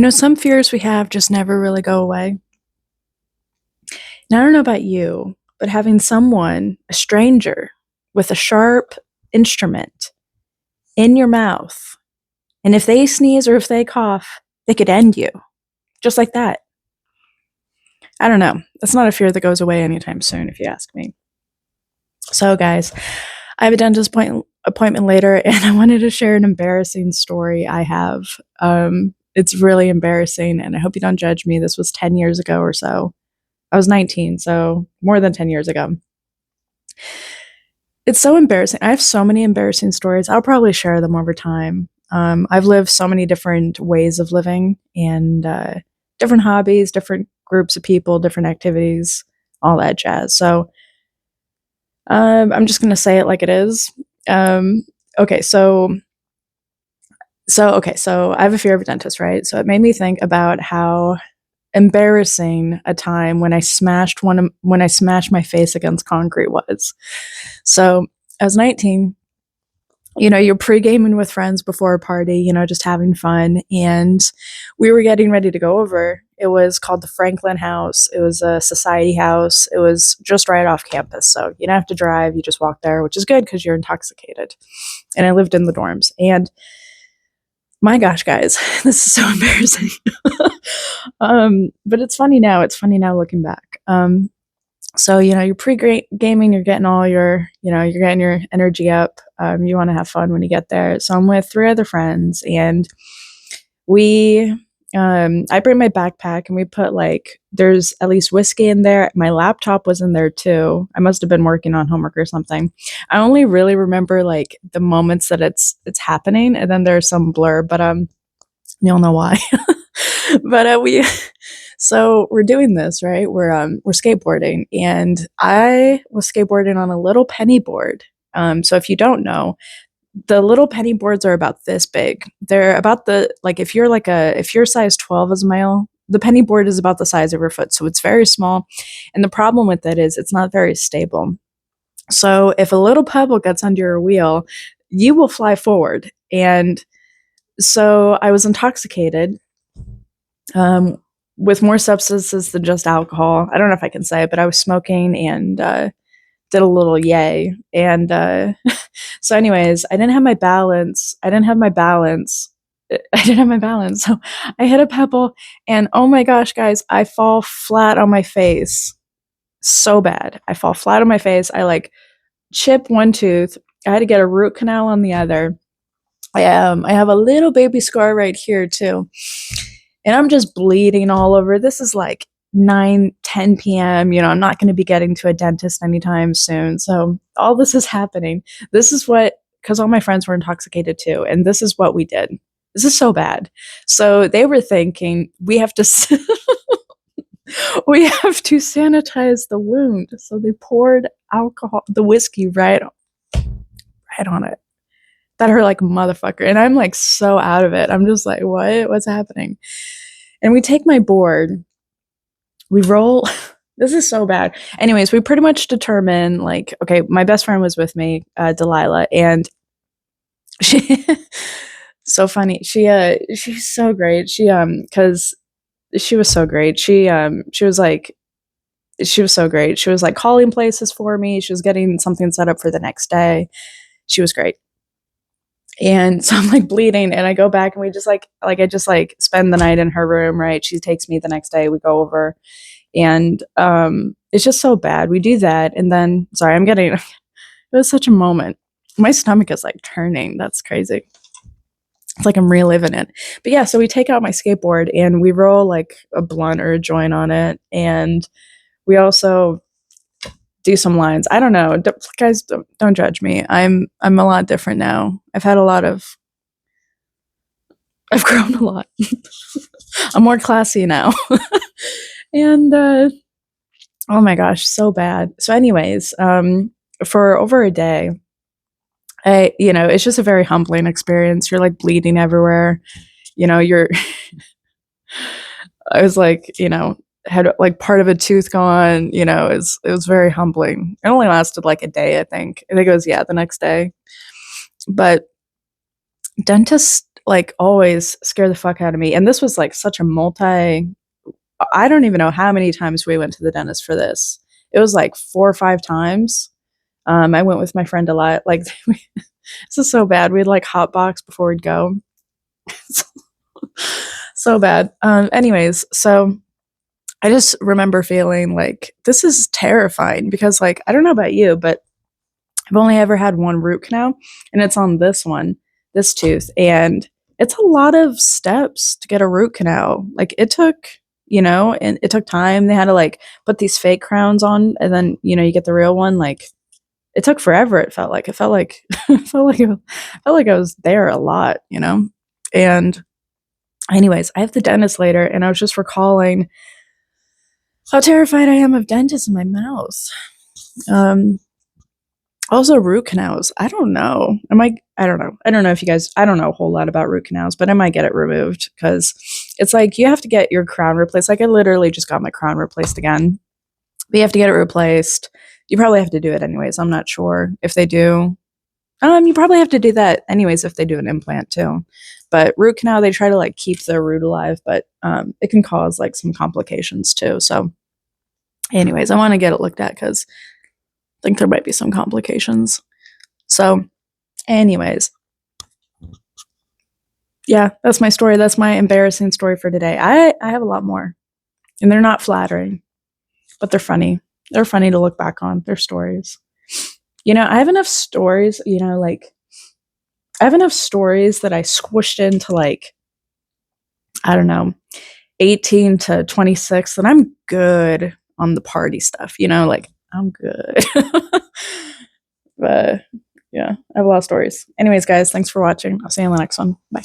Some fears we have just never really go away. And I don't know about you, but having someone, a stranger, with a sharp instrument in your mouth, and if they sneeze or if they cough, they could end you. Just like that. I don't know. That's not a fear that goes away anytime soon, if you ask me. So, guys, I have a appointment later, and I wanted to share an embarrassing story I have. It's really embarrassing, and I hope you don't judge me. This was 10 years ago or so. I was 19, so more than 10 years ago. It's so embarrassing. I have so many embarrassing stories. I'll probably share them over time. I've lived so many different ways of living and different hobbies, different groups of people, different activities, all that jazz. So I'm just going to say it like it is. Um, okay, so I have a fear of a dentist, right? So it made me think about how embarrassing a time when I smashed my face against concrete was. So I was 19. You're pre-gaming with friends before a party, just having fun. And we were getting ready to go over. It was called the Franklin House. It was a society house. It was just right off campus. So you don't have to drive. You just walk there, which is good because you're intoxicated. And I lived in the dorms. And my gosh, guys, this is so embarrassing. But it's funny now. It's funny now looking back. So, you're pre-gaming, you're getting all your, you're getting your energy up. You want to have fun when you get there. So I'm with three other friends, and I bring my backpack, and we put there's at least whiskey in there. My laptop was in there too. I must have been working on homework or something. I only really remember the moments that it's happening, and then there's some blur, but you'll know why. But so we're doing this, right? We're skateboarding, and I was skateboarding on a little penny board. So if you don't know, the little penny boards are about this big. They're about if you're size 12 as a male, the penny board is about the size of your foot, so it's very small. And the problem with it is it's not very stable. So if a little pebble gets under your wheel, you will fly forward. And so I was intoxicated, um, with more substances than just alcohol. I don't know if I can say it, but I was smoking and did a little yay. And so, anyways, I didn't have my balance. I didn't have my balance. I didn't have my balance. So I hit a pebble, and oh my gosh, guys, I fall flat on my face. So bad. I fall flat on my face. I chip one tooth. I had to get a root canal on the other. I have a little baby scar right here too, and I'm just bleeding all over. This is 9, 10 p.m. I'm not going to be getting to a dentist anytime soon. So all this is happening. Because all my friends were intoxicated too, and this is what we did. This is so bad. So they were thinking we have to we have to sanitize the wound. So they poured the whiskey right on it. That hurt like a motherfucker. And I'm so out of it. I'm just like, what? What's happening? And we take my board, we roll. This is so bad. Anyways, we pretty much determine okay, my best friend was with me, Delilah, and she so funny. She's so great. Cause she was so great. She was so great. She was calling places for me. She was getting something set up for the next day. She was great. And so I'm bleeding, and I go back, and we just I just spend the night in her room, right? She takes me the next day, we go over, and it's just so bad. We do that, and then it was such a moment. My stomach is turning. That's crazy. It's I'm reliving it. But yeah, so we take out my skateboard, and we roll a blunt or a joint on it, and we also do some lines. I don't know. Guys, don't judge me. I'm a lot different now. I've grown a lot. I'm more classy now. And oh my gosh, so bad. So anyways, for over a day, it's just a very humbling experience. You're bleeding everywhere. You're I was had part of a tooth gone. It was very humbling. It only lasted a day, I think. I think it was, yeah, the next day. But dentists like always scare the fuck out of me. And this was like such a I don't even know how many times we went to the dentist for this. It was like 4 or 5 times. I went with my friend a lot. Like, this is so bad. We'd like hot box before we'd go. So bad. Anyways, so I just remember feeling like this is terrifying because, like, I don't know about you, but I've only ever had one root canal, and it's on this tooth, and it's a lot of steps to get a root canal. Like, it took, and it took time. They had to like put these fake crowns on, and then you get the real one. Like, it took forever. It felt like I felt like I was there a lot. And anyways, I have the dentist later, and I was just recalling how terrified I am of dentists in my mouth. Also, root canals. I don't know. I don't know. I don't know if you guys. I don't know a whole lot about root canals, but I might get it removed because it's like you have to get your crown replaced. Like, I literally just got my crown replaced again. But you have to get it replaced. You probably have to do it anyways. I'm not sure if they do. You probably have to do that anyways if they do an implant too. But root canal, they try to like keep the root alive, but it can cause like some complications too. So, anyways, I want to get it looked at because I think there might be some complications. So, anyways, yeah, that's my story. That's my embarrassing story for today. I have a lot more, and they're not flattering, but they're funny. They're funny to look back on. They're stories. I have enough stories, like I have enough stories that I squished into like, I don't know, 18 to 26 that I'm good on the party stuff, like I'm good. But yeah, I have a lot of stories. Anyways, guys, thanks for watching. I'll see you in the next one. Bye.